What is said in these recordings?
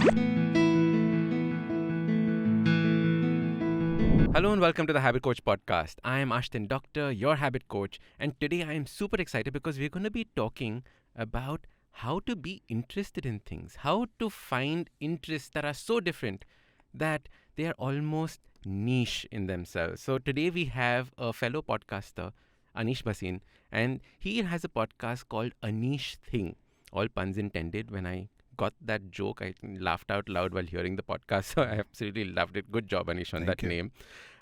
Hello and welcome to the Habit Coach Podcast. I am Ashdin Doctor, your habit coach, and today I am super excited because we're going to be talking about how to be interested in things, how to find interests that are so different that they are almost niche in themselves. So today we have a fellow podcaster, Aneesh Bhasin, and he has a podcast called Aneesh Thing. All puns intended. When I got that joke, I laughed out loud while hearing the podcast. So I absolutely loved it. Good job, Anish, on Thank that you. name.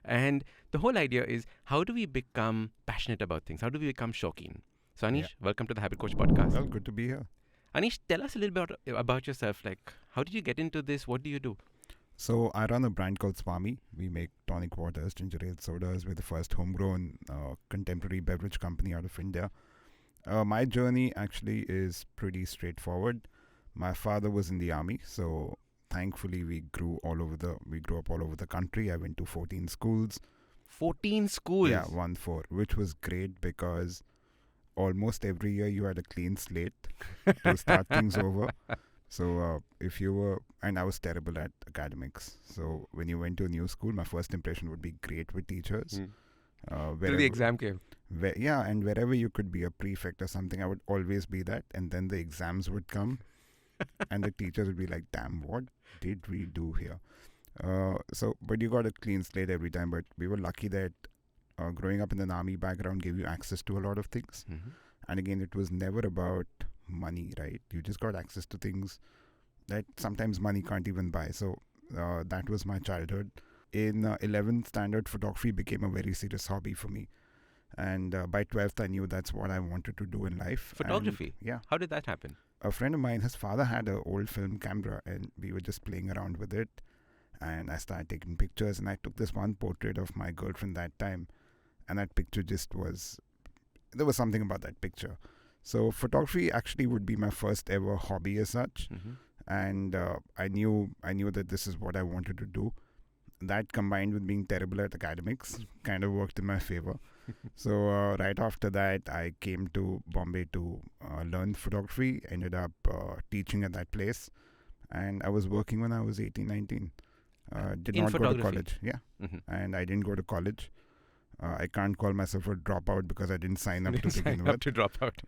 And the whole idea is, how do we become passionate about things? How do we become shauqeen? So, Anish, Yeah. welcome to the Habit Coach Podcast. Well, good to be here. Anish, tell us a little bit about yourself. Like, how did you get into this? What do you do? So I run a brand called SVAMI. We make tonic waters, ginger ale sodas. We're the first homegrown contemporary beverage company out of India. My journey actually is pretty straightforward. My father was in the army, so thankfully we grew up all over the country. I went to 14 schools. 14 schools. Yeah, 1-4, which was great because almost every year you had a clean slate to start things over. So if you were, and I was terrible at academics. So when you went to a new school, my first impression would be great with teachers. Till the exam came. And wherever you could be a prefect or something, I would always be that. And then the exams would come, and the teachers would be like, "Damn, what did we do here?" But you got a clean slate every time. But we were lucky that growing up in an army background gave you access to a lot of things. Mm-hmm. And again, it was never about money, right? You just got access to things that sometimes money can't even buy. So that was my childhood. In 11th standard, photography became a very serious hobby for me. And by 12th, I knew that's what I wanted to do in life. Photography? And, yeah. How did that happen? A friend of mine, his father had an old film camera, and we were just playing around with it. And I started taking pictures, and I took this one portrait of my girlfriend that time. And that picture there was something about that picture. So photography actually would be my first ever hobby as such. Mm-hmm. And I knew that this is what I wanted to do. That combined with being terrible at academics kind of worked in my favor. So right after that, I came to Bombay to learn photography, ended up teaching at that place. And I was working when I was 18, 19. Did In not go to photography? college. Yeah. Mm-hmm. And I didn't go to college. I can't call myself a dropout because I didn't sign up to begin Sign with. up to drop out.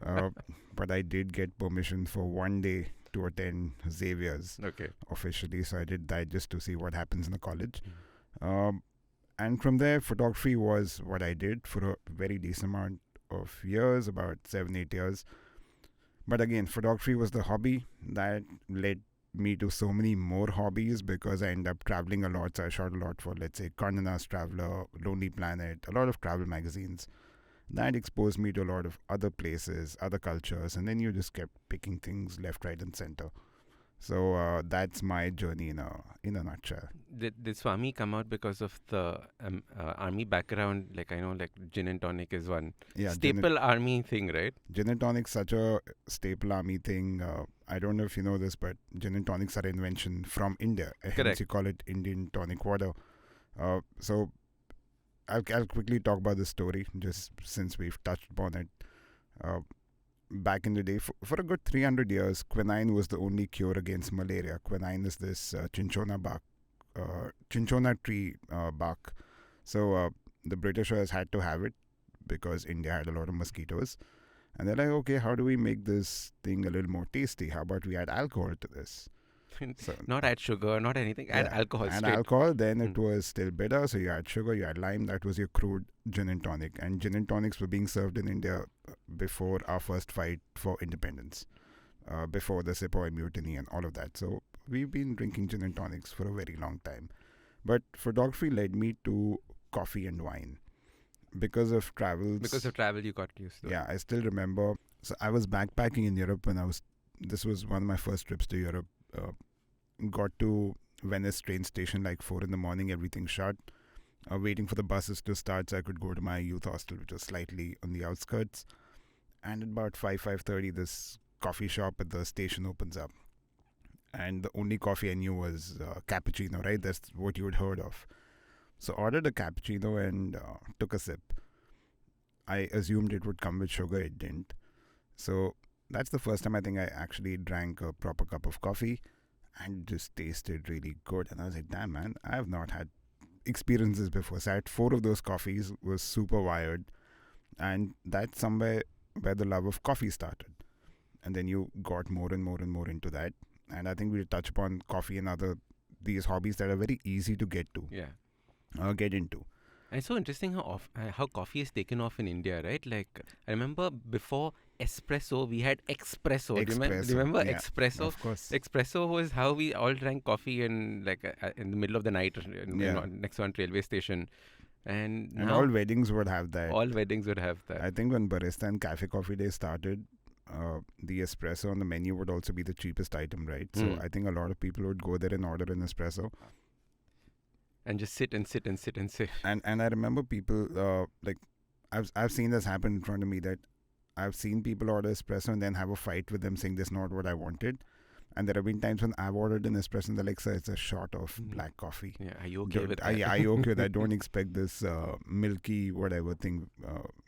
But I did get permission for one day to attend Xavier's Okay. officially. So I did that just to see what happens in the college. And from there, photography was what I did for a very decent amount of years, about 7-8 years. But again, photography was the hobby that led me to so many more hobbies because I ended up traveling a lot. So I shot a lot for, let's say, Condé Nast Traveler, Lonely Planet, a lot of travel magazines. That exposed me to a lot of other places, other cultures, and then you just kept picking things left, right, and center. So that's my journey in a nutshell. Did Swami come out because of the army background? Like, I know, like gin and tonic is one Yeah, staple army thing, right? Gin and tonic's such a staple army thing. I don't know if you know this, but gin and tonics are an invention from India. Correct. Hence you call it Indian tonic water. So I'll quickly talk about this story just since we've touched upon it. Back in the day, for a good 300 years, quinine was the only cure against malaria. Quinine is this cinchona tree bark. So the Britishers had to have it because India had a lot of mosquitoes. And they're like, okay, how do we make this thing a little more tasty? How about we add alcohol to this? So, Not add sugar, not anything. Add alcohol and straight. alcohol, then it was still bitter. So you add sugar, you add lime. That was your crude gin and tonic. And gin and tonics were being served in India before our first fight for independence, before the Sepoy Mutiny and all of that. So we've been drinking gin and tonics for a very long time. But photography led me to coffee and wine. Because of travels. Because of travel, you got used to it. Yeah, I still remember. So I was backpacking in Europe this was one of my first trips to Europe. Got to Venice train station like 4 a.m, everything shut. Waiting for the buses to start so I could go to my youth hostel, which was slightly on the outskirts. And at about 5:30, this coffee shop at the station opens up. And the only coffee I knew was cappuccino, right? That's what you had heard of. So ordered a cappuccino and took a sip. I assumed it would come with sugar. It didn't. So that's the first time I think I actually drank a proper cup of coffee. and it just tasted really good. And I was like, damn, man, I have not had experiences before. So I had 4 of those coffees, was super wired. And that's somewhere where the love of coffee started. And then you got more and more and more into that. And I think we'll touch upon coffee and other these hobbies that are very easy to get to, get into. And it's so interesting how coffee is taken off in India, right? Like, I remember before espresso, we had espresso. Remember yeah, espresso? Of course. Espresso was how we all drank coffee in in the middle of the night next to one railway station. And now all weddings would have that. All weddings would have that. I think when Barista and Cafe Coffee Day started, the espresso on the menu would also be the cheapest item, right? So I think a lot of people would go there and order an espresso. And just sit and sit and sit and sit. And I remember people, I've seen this happen in front of me, that I've seen people order espresso and then have a fight with them saying this is not what I wanted. And there have been times when I've ordered an espresso and they're like, sir, it's a shot of black coffee. Yeah, are you okay with that? Are you okay with that? Don't expect this milky whatever thing,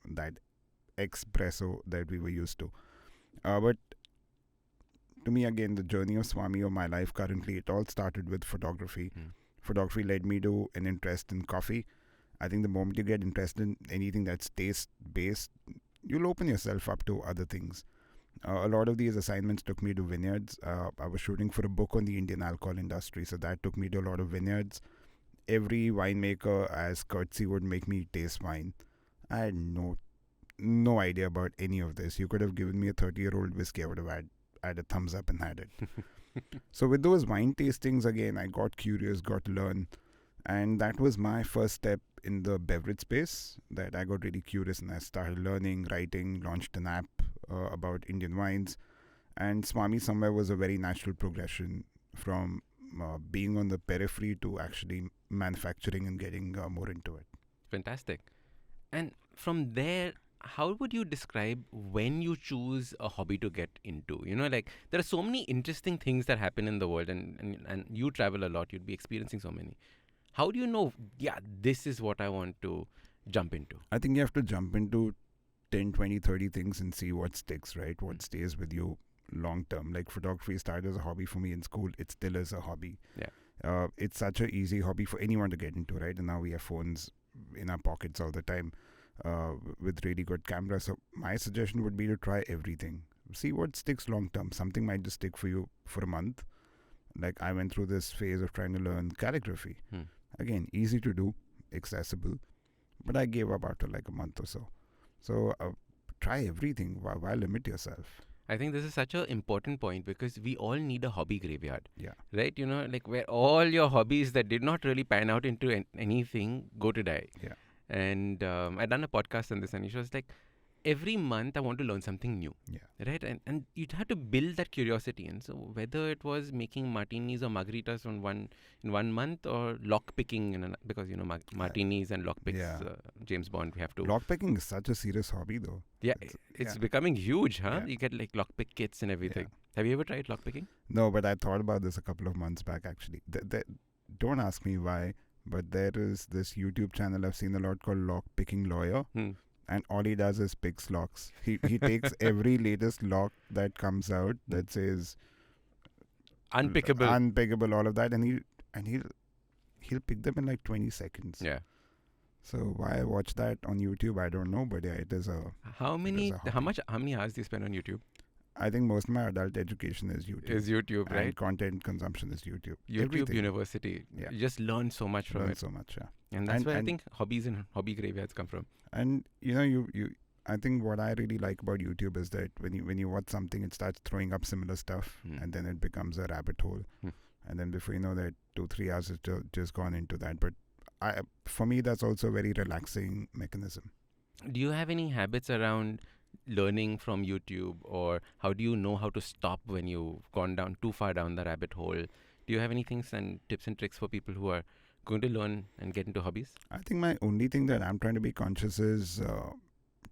that espresso that we were used to. But to me, again, the journey of SVAMI of my life currently, it all started with photography. Photography led me to an interest in coffee. I think the moment you get interested in anything that's taste-based, you'll open yourself up to other things. A lot of these assignments took me to vineyards. I was shooting for a book on the Indian alcohol industry, so that took me to a lot of vineyards. Every winemaker, as courtesy, would make me taste wine. I had no idea about any of this. You could have given me a 30-year-old whiskey, I would have had a thumbs up and had it. So with those wine tastings, again, I got curious, got to learn. And that was my first step in the beverage space, that I got really curious and I started learning, writing, launched an app about Indian wines. And SVAMI somewhere was a very natural progression from being on the periphery to actually manufacturing and getting more into it. Fantastic. And from there, how would you describe when you choose a hobby to get into? You know, like, there are so many interesting things that happen in the world, and you travel a lot, you'd be experiencing so many. How do you know, this is what I want to jump into? I think you have to jump into 10, 20, 30 things and see what sticks, right? What stays with you long term. Like photography started as a hobby for me in school. It still is a hobby. Yeah. It's such an easy hobby for anyone to get into, right? And now we have phones in our pockets all the time with really good cameras. So my suggestion would be to try everything. See what sticks long term. Something might just stick for you for a month. Like I went through this phase of trying to learn calligraphy. Again, easy to do, accessible. But I gave up after like a month or so. So try everything. Why limit yourself? I think this is such an important point because we all need a hobby graveyard. Yeah. Right? You know, like where all your hobbies that did not really pan out into anything go to die. Yeah. And I'd done a podcast on this, and it was like, every month I want to learn something new. Yeah. Right? And you'd have to build that curiosity. And so whether it was making martinis or margaritas in one month, or lock picking, because, you know, martinis and lock picks, James Bond, we have to. Lock picking is such a serious hobby though. Yeah, it's becoming huge, huh? Yeah. You get like lock pick kits and everything. Yeah. Have you ever tried lock picking? No, but I thought about this a couple of months back actually. Don't ask me why, but there is this YouTube channel I've seen a lot called Lock Picking Lawyer. And all he does is picks locks. He takes every latest lock that comes out that says unpickable, all of that, and he'll pick them in like 20 seconds. Yeah. So why watch that on YouTube? I don't know, but yeah, it is a. How many hours do you spend on YouTube? I think most of my adult education is YouTube. Right? And content consumption is YouTube. YouTube Everything. University. Yeah. You just learn so much from it. So much, yeah. And that's where I think hobbies and hobby graveyards come from. And you know, I think what I really like about YouTube is that when you watch something, it starts throwing up similar stuff, and then it becomes a rabbit hole, and then before you know that, 2-3 hours has just gone into that. But for me, that's also a very relaxing mechanism. Do you have any habits around learning from YouTube, or how do you know how to stop when you've gone down too far down the rabbit hole? Do you have any things and tips and tricks for people who are going to learn and get into hobbies? I think my only thing that I'm trying to be conscious is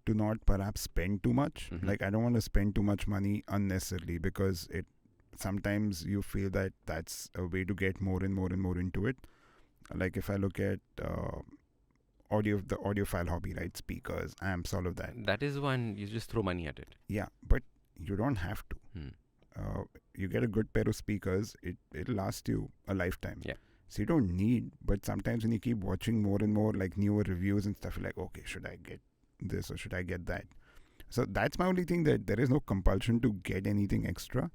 to not perhaps spend too much. Like I don't want to spend too much money unnecessarily, because sometimes you feel that that's a way to get more and more and more into it. Like if I look at the audiophile hobby, right? Speakers, amps, all of that. That is one, you just throw money at it. Yeah, but you don't have to. You get a good pair of speakers, it'll last you a lifetime. Yeah. So you don't need, but sometimes when you keep watching more and more like newer reviews and stuff, you're like, okay, should I get this or should I get that? So that's my only thing, that there is no compulsion to get anything extra.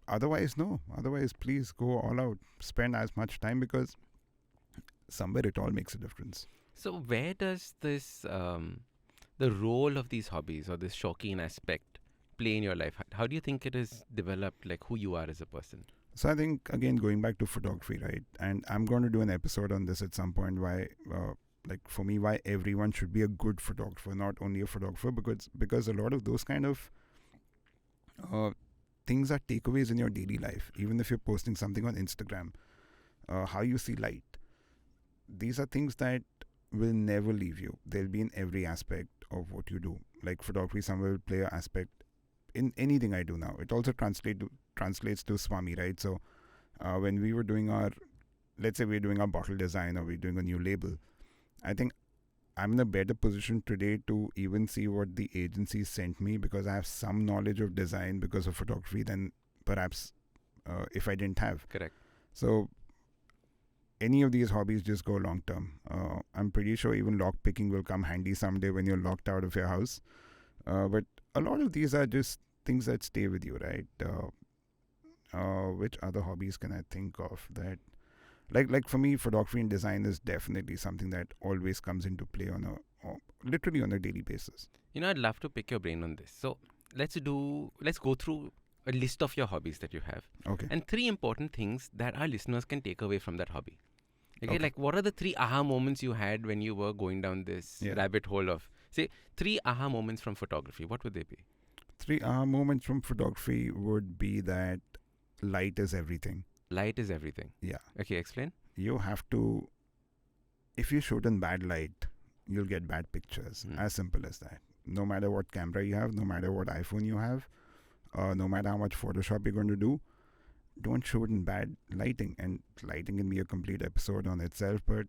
Otherwise, no. Otherwise, please go all out. Spend as much time, because somewhere it all makes a difference. So where does this the role of these hobbies or this shauqeen aspect play in your life? How do you think it is developed, like who you are as a person? So I think, again, going back to photography, right? And I'm going to do an episode on this at some point, why, like for me, why everyone should be a good photographer, not only a photographer, because a lot of those kind of things are takeaways in your daily life. Even if you're posting something on Instagram, how you see light, these are things that will never leave you. They'll be in every aspect of what you do. Like photography somewhere will play an aspect in anything I do now. It also translates to SVAMI, right? So when we were doing let's say we're doing our bottle design or we're doing a new label, I think I'm in a better position today to even see what the agency sent me, because I have some knowledge of design because of photography than perhaps if I didn't have. Correct. So any of these hobbies just go long term. I'm pretty sure even lock picking will come handy someday when you're locked out of your house. But a lot of these are just things that stay with you, right? Which other hobbies can I think of that, like for me, photography and design is definitely something that always comes into play literally on a daily basis. I'd love to pick your brain on this. So let's go through a list of your hobbies that you have. Okay. And 3 important things that our listeners can take away from that hobby. Okay, Okay. like what are the 3 aha moments you had when you were going down this rabbit hole of, say, 3 aha moments from photography? What would they be? 3 aha moments from photography would be that light is everything. Light is everything. Yeah. Okay, explain. You have to, if you shoot in bad light, you'll get bad pictures. As simple as that. No matter what camera you have, no matter what iPhone you have, no matter how much Photoshop you're going to do, don't shoot in bad lighting. And lighting can be a complete episode on itself, but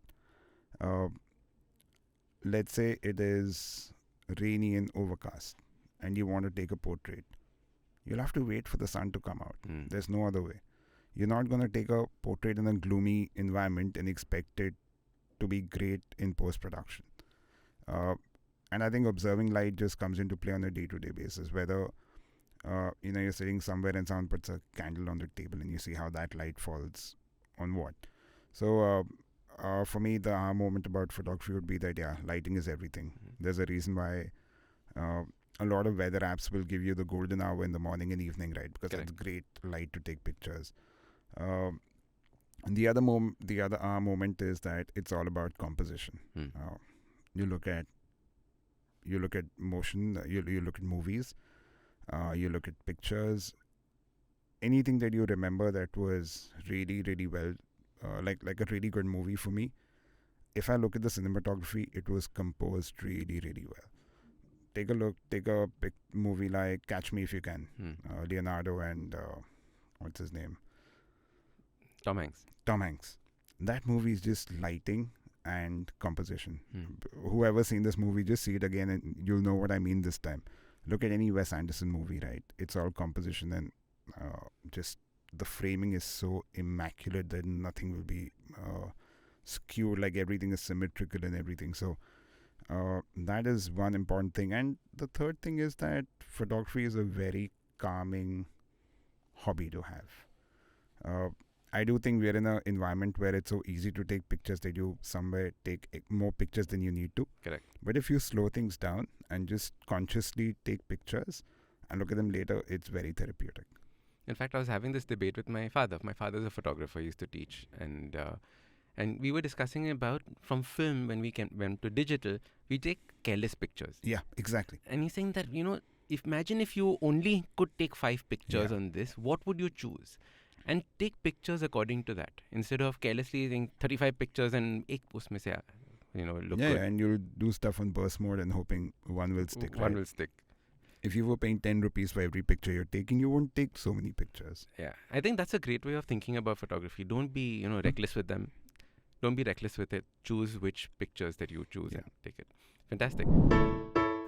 let's say it is rainy and overcast and you want to take a portrait. You'll have to wait for the sun to come out. There's no other way. You're not going to take a portrait in a gloomy environment and expect it to be great in post-production. And I think observing light just comes into play on a day-to-day basis, whether you're sitting somewhere and someone puts a candle on the table and you see how that light falls on what. So for me, the aha moment about photography would be that, lighting is everything. There's a reason why a lot of weather apps will give you the golden hour in the morning and evening, right? Because Correct. that's great light to take pictures. And the other aha moment is that it's all about composition. You look at motion, you look at movies, you look at pictures, anything that you remember that was really, really well, like a really good movie for me. If I look at the cinematography, it was composed really, really well. Take a movie like Catch Me If You Can, Leonardo and what's his name? Tom Hanks. Tom Hanks. That movie is just lighting and composition. Whoever's seen this movie, just see it again and you'll know what I mean this time. Look at any Wes Anderson movie, right? It's all composition and just the framing is so immaculate that nothing will be skewed, like everything is symmetrical and everything. So that is one important thing. And the third thing is that photography is a very calming hobby to have. I do think we're in an environment where it's so easy to take pictures that you somewhere take more pictures than you need to. Correct. But if you slow things down and just consciously take pictures and look at them later, it's very therapeutic. In fact, I was having this debate with my father. My father's a photographer, he used to teach. And we were discussing about from film, when we went to digital, we take careless pictures. Yeah, exactly. And he's saying that, imagine if you only could take 5 pictures on this, what would you choose? And take pictures according to that. Instead of carelessly using 35 pictures and ek usme se, look good. And you'll do stuff on burst mode and hoping one will stick. One will stick. If you were paying 10 rupees for every picture you're taking, you won't take so many pictures. Yeah, I think that's a great way of thinking about photography. Don't be, reckless with them. Don't be reckless with it. Choose which pictures that you choose and take it. Fantastic.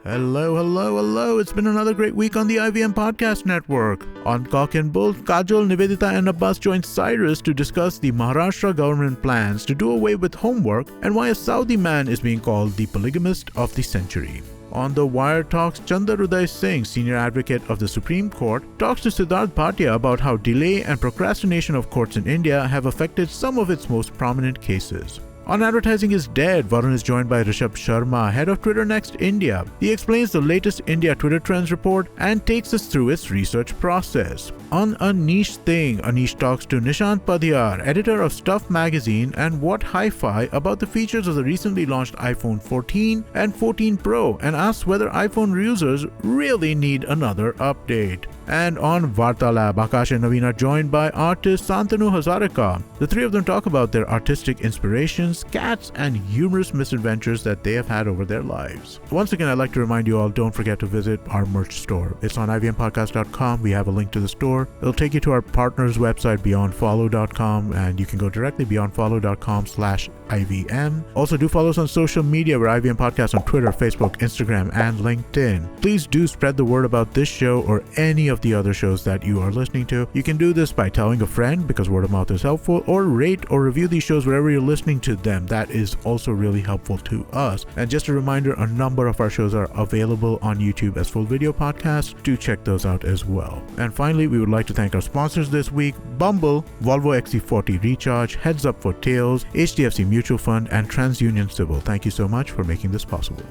Hello, hello, hello. It's been another great week on the IVM Podcast Network. On Cock and Bull, Kajol, Nivedita and Abbas joined Cyrus to discuss the Maharashtra government plans to do away with homework and why a Saudi man is being called the polygamist of the century. On The Wire Talks, Chandar Uday Singh, senior advocate of the Supreme Court, talks to Siddharth Bhatia about how delay and procrastination of courts in India have affected some of its most prominent cases. On Advertising is Dead, Varun is joined by Rishabh Sharma, head of Twitter Next India. He explains the latest India Twitter Trends report and takes us through its research process. On A Niche Thing, Aneesh talks to Nishant Padhyar, editor of Stuff magazine, and What Hi-Fi about the features of the recently launched iPhone 14 and 14 Pro and asks whether iPhone users really need another update. And on Vartalab, Akash and Naveen are joined by artist Santanu Hazarika. The three of them talk about their artistic inspirations, cats, and humorous misadventures that they have had over their lives. Once again, I'd like to remind you all, don't forget to visit our merch store. It's on ivmpodcast.com. We have a link to the store. It'll take you to our partner's website, beyondfollow.com, and you can go directly beyondfollow.com/IVM. Also, do follow us on social media. We're IVM Podcast on Twitter, Facebook, Instagram, and LinkedIn. Please do spread the word about this show or any of the other shows that you are listening to. You can do this by telling a friend, because word of mouth is helpful, or rate or review these shows wherever you're listening to them. That is also really helpful to us. And just a reminder, a number of our shows are available on YouTube as full video podcasts. Do check those out as well. And finally, we would like to thank our sponsors this week: Bumble, Volvo XC40 Recharge, Heads Up for Tails, HDFC Mutual Fund, and TransUnion Civil. Thank you so much for making this possible.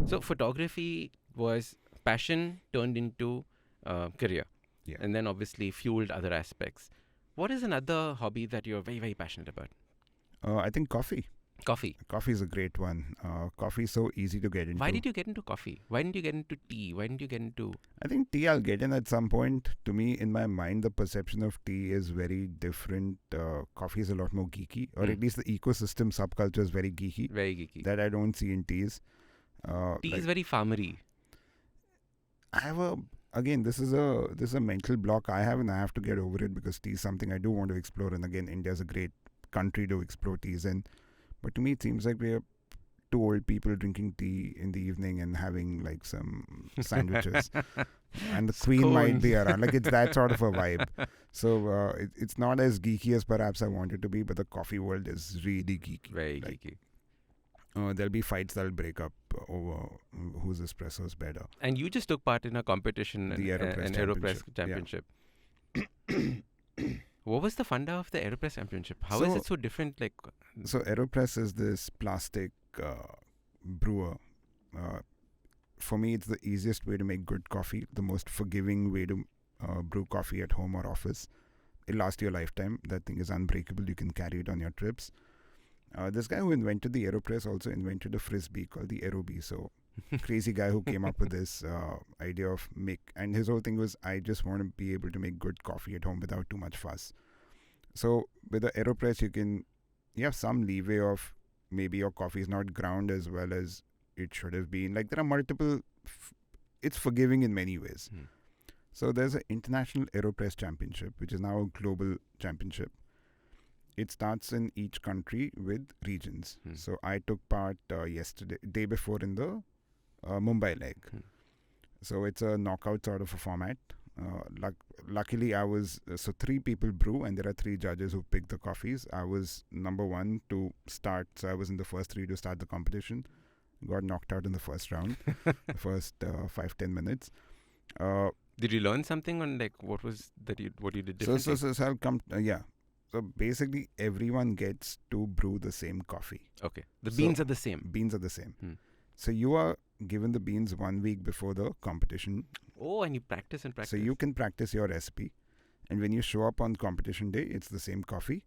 So photography was passion turned into career, Yeah. and then obviously fueled other aspects. What is another hobby that you're very, very passionate about? I think coffee. Coffee. Coffee is a great one. Coffee is so easy to get into. Why did you get into coffee? Why didn't you get into tea? Why didn't you get into... I think tea I'll get in at some point. To me, in my mind, the perception of tea is very different. Coffee is a lot more geeky, or at least the ecosystem subculture is very geeky. Very geeky. That I don't see in teas. Tea is very farmery. I have again, this is a mental block I have, and I have to get over it, because tea is something I do want to explore. And again, India is a great country to explore teas in. But to me, it seems like we're two old people drinking tea in the evening and having like some sandwiches. And the queen might be around. Like, it's that sort of a vibe. So it's not as geeky as perhaps I want it to be, but the coffee world is really geeky. Very geeky. There'll be fights that'll break up over whose espresso is better. And you just took part in a competition, The Aeropress Aeropress championship. What was the funda of the Aeropress championship? How is it so different? Like, So Aeropress is this plastic brewer. For me, it's the easiest way to make good coffee, the most forgiving way to brew coffee at home or office. It'll last you a lifetime. That thing is unbreakable. You can carry it on your trips. This guy who invented the Aeropress also invented a frisbee called the Aerobee. So crazy guy who came up with this idea of and his whole thing was, I just want to be able to make good coffee at home without too much fuss. So with the Aeropress, you have some leeway of maybe your coffee is not ground as well as it should have been. Like, there are multiple, it's forgiving in many ways. So there's an International Aeropress Championship, which is now a global championship. It starts in each country with regions. So I took part day before in the Mumbai leg. So it's a knockout sort of a format. Luckily, I was... so 3 people brew, and there are 3 judges who pick the coffees. I was number 1 to start. So I was in the first 3 to start the competition. Got knocked out in the first round, the first 5-10 minutes. did you learn something on like what you did differently? So I'll come... yeah. So basically, everyone gets to brew the same coffee. Okay. The beans are the same. Beans are the same. So you are given the beans 1 week before the competition. Oh, and you practice and practice. So you can practice your recipe. And when you show up on competition day, it's the same coffee.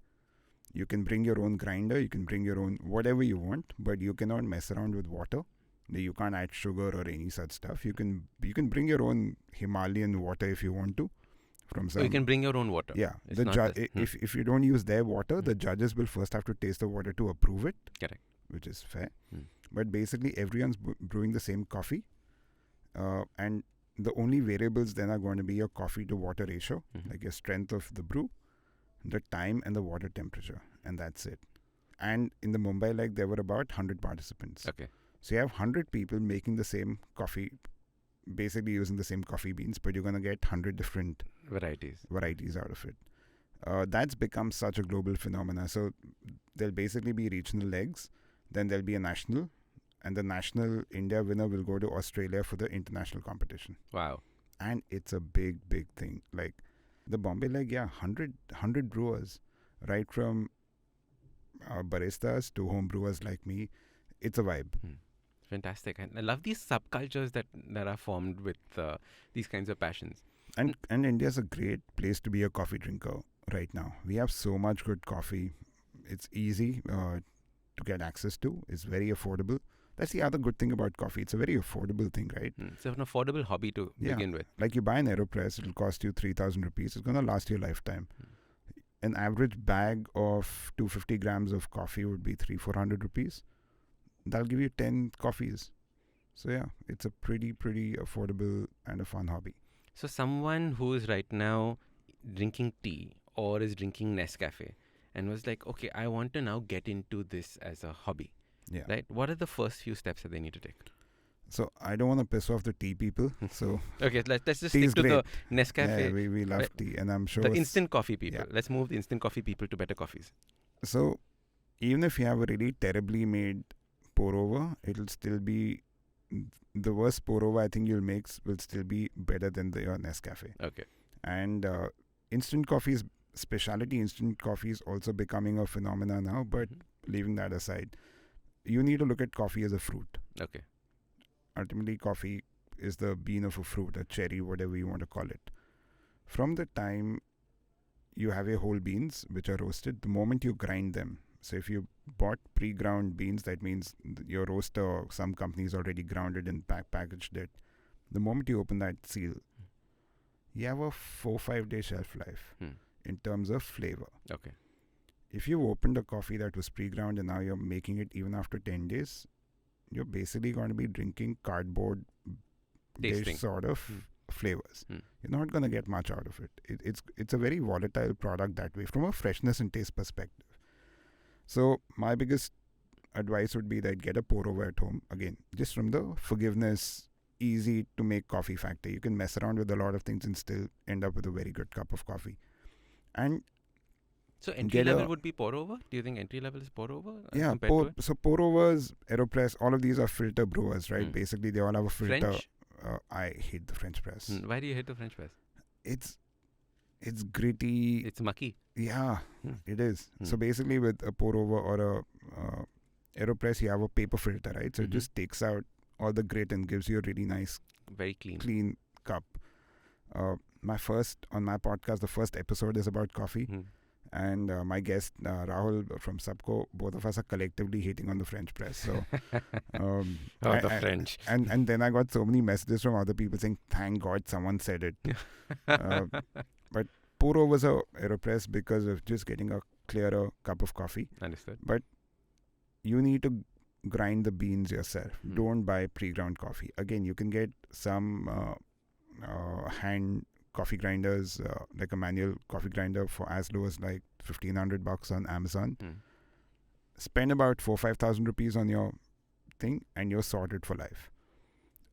You can bring your own grinder. You can bring your own whatever you want. But you cannot mess around with water. You can't add sugar or any such stuff. You can bring your own Himalayan water if you want to. So you can bring your own water. Yeah. If you don't use their water, the judges will first have to taste the water to approve it. Correct. Which is fair. But basically, everyone's brewing the same coffee. And the only variables then are going to be your coffee to water ratio, like your strength of the brew, the time, and the water temperature. And that's it. And in the Mumbai leg, there were about 100 participants. Okay. So you have 100 people making the same coffee, basically using the same coffee beans, but you're going to get 100 different varieties out of it. That's become such a global phenomena. So there'll basically be regional legs, then there'll be a national, and the national India winner will go to Australia for the international competition. Wow. And it's a big, big thing. Like the Bombay leg, 100 brewers, right from baristas to home brewers like me. It's a vibe. Fantastic. And I love these subcultures that are formed with these kinds of passions. And India's a great place to be a coffee drinker right now. We have so much good coffee. It's easy to get access to. It's very affordable. That's the other good thing about coffee. It's a very affordable thing, right? It's an affordable hobby to begin with. Like you buy an Aeropress, it'll cost you 3,000 rupees. It's going to last you a lifetime. An average bag of 250 grams of coffee would be 300-400 rupees. That'll give you 10 coffees. So yeah, it's a pretty affordable and a fun hobby. So someone who is right now drinking tea or is drinking Nescafe and was like, okay, I want to now get into this as a hobby. Yeah. Right? What are the first few steps that they need to take? So I don't want to piss off the tea people. So okay, let's just stick to the Nescafe. Yeah, we love tea, and I'm sure the instant coffee people. Yeah. Let's move the instant coffee people to better coffees. So even if you have a really terribly made pour over, it'll still be the worst pour over I think you'll make will still be better than your Nescafe. Okay. And instant coffees, specialty instant coffee is also becoming a phenomena now. But leaving that aside, you need to look at coffee as a fruit. Okay. Ultimately, coffee is the bean of a fruit, a cherry, whatever you want to call it. From the time you have your whole beans, which are roasted, the moment you grind them. So if you bought pre-ground beans, that means your roaster or some companies already grounded and packaged it. The moment you open that seal, you have a 4-5 day shelf life in terms of flavor. Okay. If you opened a coffee that was pre-ground and now you're making it even after 10 days, you're basically going to be drinking cardboard dish sort of flavors. You're not going to get much out of it. It's a very volatile product that way from a freshness and taste perspective. So my biggest advice would be that get a pour over at home. Again, just from the forgiveness, easy to make coffee factor. You can mess around with a lot of things and still end up with a very good cup of coffee. And so entry level would be pour over? Do you think entry level is pour over? Yeah, pour overs, Aeropress, all of these are filter brewers, right? Basically, they all have a filter. French? I hate the French press. Why do you hate the French press? It's gritty. It's mucky. Yeah, it is. So basically, with a pour over or a Aeropress, you have a paper filter, right? So it just takes out all the grit and gives you a really nice, very clean cup. On my podcast, the first episode is about coffee. And my guest, Rahul from Subco, both of us are collectively hating on the French press. So, the French. And then I got so many messages from other people saying, thank God someone said it. But pour overs are Aeropress because of just getting a clearer cup of coffee. Understood. But you need to grind the beans yourself. Don't buy pre-ground coffee. Again, you can get some hand coffee grinders, like a manual coffee grinder for as low as like $1,500 on Amazon. Spend about 4,000-5,000 rupees on your thing and you're sorted for life.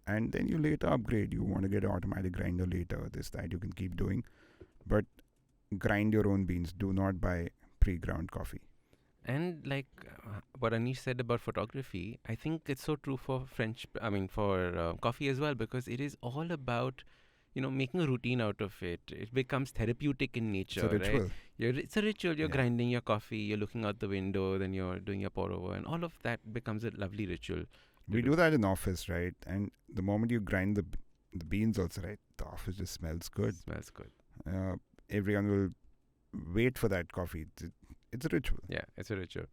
And then you later upgrade. You want to get an automatic grinder later, that you can keep doing. But grind your own beans. Do not buy pre-ground coffee. And like what Aneesh said about photography, I think it's so true for coffee as well, because it is all about making a routine out of it. It becomes therapeutic in nature. It's a ritual. Right? It's a ritual. You're grinding your coffee, you're looking out the window, then you're doing your pour over, and all of that becomes a lovely ritual. We do that in office, right? And the moment you grind the beans also, right, the office just smells good. Everyone will wait for that coffee. It's a ritual. Yeah, it's a ritual.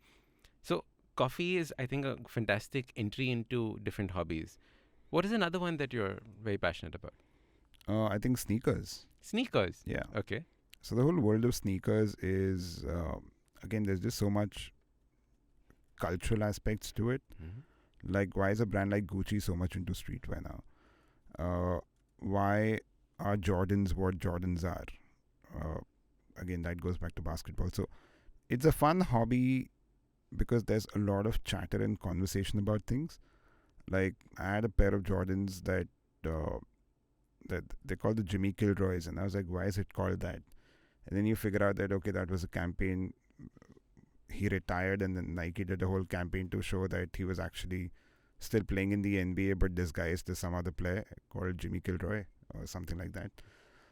So coffee is, I think, a fantastic entry into different hobbies. What is another one that you're very passionate about? I think sneakers. Sneakers? Yeah. Okay. So the whole world of sneakers is, again, there's just so much cultural aspects to it. Like, why is a brand like Gucci so much into streetwear now? Why are Jordans what Jordans are? Again, that goes back to basketball. So it's a fun hobby because there's a lot of chatter and conversation about things. Like, I had a pair of Jordans that they called the Jimmy Kilroys, and I was like, why is it called that? And then you figure out that, okay, that was a campaign. He retired, and then Nike did a whole campaign to show that he was actually still playing in the NBA, but disguised as some other player called Jimmy Kilroy or something like that.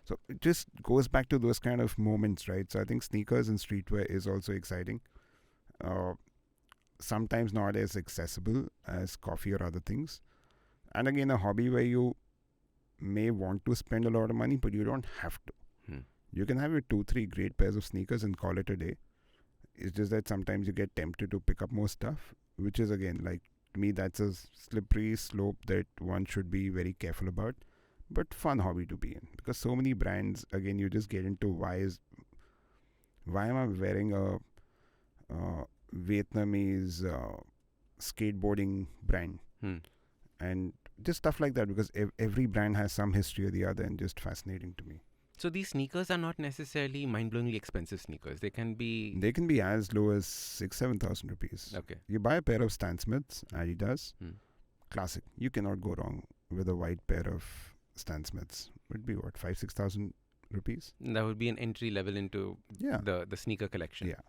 So it just goes back to those kind of moments, right? So I think sneakers and streetwear is also exciting. Sometimes not as accessible as coffee or other things. And again, a hobby where you may want to spend a lot of money, but you don't have to. You can have your 2-3 great pairs of sneakers and call it a day. It's just that sometimes you get tempted to pick up more stuff, which is, again, like, to me, that's a slippery slope that one should be very careful about, but fun hobby to be in. Because so many brands, again, you just get into why am I wearing a Vietnamese skateboarding brand? And just stuff like that, because every brand has some history or the other, and just fascinating to me. So these sneakers are not necessarily mind-blowingly expensive sneakers. They can be as low as 6,000-7,000 rupees. Okay. You buy a pair of Stan Smiths, Adidas, classic. You cannot go wrong with a white pair of Stan Smiths. Would be what, 5,000-6,000 rupees? That would be an entry level into the sneaker collection. Yeah.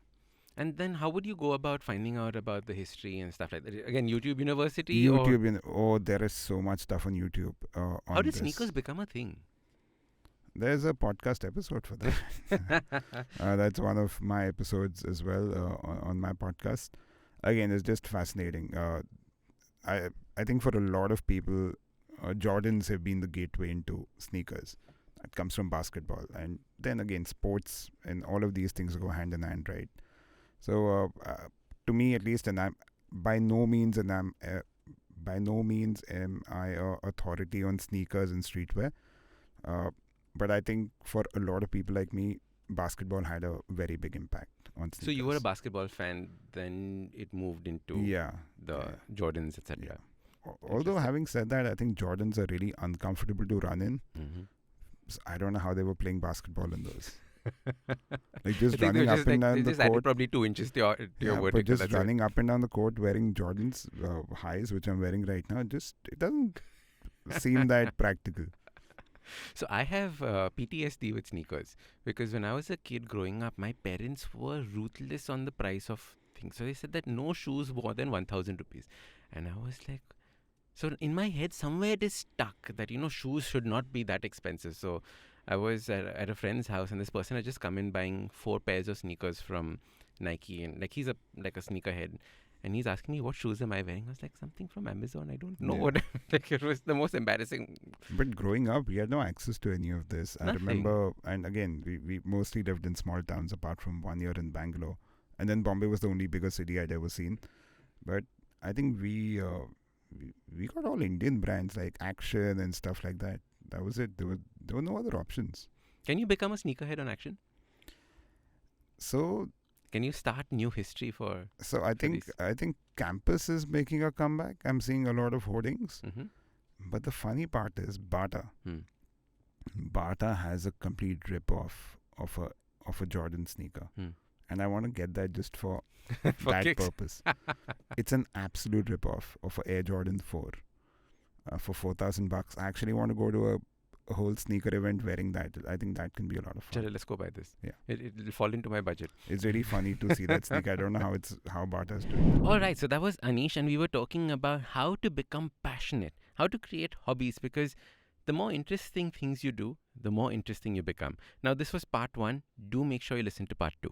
And then how would you go about finding out about the history and stuff like that? Again, YouTube University? There is so much stuff on YouTube. How did sneakers become a thing? There's a podcast episode for that. That's one of my episodes as well on my podcast. Again, it's just fascinating. I think for a lot of people, Jordans have been the gateway into sneakers. It comes from basketball. And then again, sports and all of these things go hand in hand, right? So to me, at least, and I'm by no means am I a authority on sneakers and streetwear. But I think for a lot of people like me, basketball had a very big impact on sneakers. So you were a basketball fan, then it moved into the Jordans, etc. Yeah. Although having said that, I think Jordans are really uncomfortable to run in. So I don't know how they were playing basketball in those. Like just running up and down the just court. Added probably 2 inches to your vertical. But just running up and down the court wearing Jordans highs, which I'm wearing right now, it doesn't seem that practical. So I have PTSD with sneakers because when I was a kid growing up, my parents were ruthless on the price of things. So they said that no shoes more than 1,000 rupees. And I was like, so in my head, somewhere it is stuck that, shoes should not be that expensive. So I was at a friend's house and this person had just come in buying 4 pairs of sneakers from Nike. And like he's a sneakerhead. And he's asking me, what shoes am I wearing? I was like, something from Amazon. I don't know what. Like, it was the most embarrassing. But growing up, we had no access to any of this. Nothing. I remember, and again, we mostly lived in small towns apart from 1 year in Bangalore. And then Bombay was the only bigger city I'd ever seen. But I think we got all Indian brands like Action and stuff like that. That was it. There were no other options. Can you become a sneakerhead on Action? So... Can you start new history for? So I think Campus is making a comeback. I'm seeing a lot of hoardings. But the funny part is Bata. Bata has a complete rip-off of a Jordan sneaker. And I want to get that just for that kicks. purpose. It's an absolute rip-off of a Air Jordan 4 for $4,000. I actually want to go to a whole sneaker event wearing that. I think that can be a lot of fun. Chale, let's go buy this. Yeah. It'll fall into my budget. It's really funny to see that sneaker. I don't know how Bata's doing. Alright, so that was Aneesh and we were talking about how to become passionate, how to create hobbies, because the more interesting things you do, the more interesting you become. Now this was part 1. Do make sure you listen to part 2.